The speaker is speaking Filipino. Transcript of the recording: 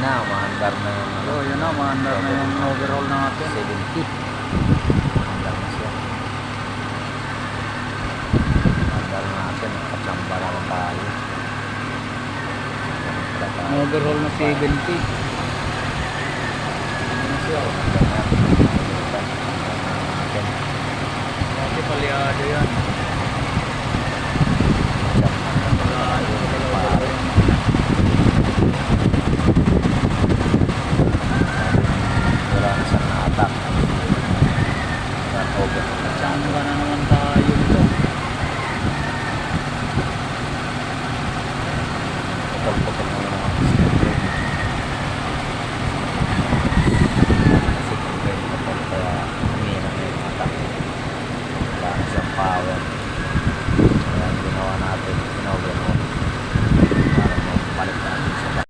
na, umaandar na yung ano. Oh, yun na, maandar na yung overall natin. 70. Umaandar na siya. Umaandar na natin, nakachamba naman tayo. Overall na 70. Ano siya? Umaandar na natin. Dati paliado yan.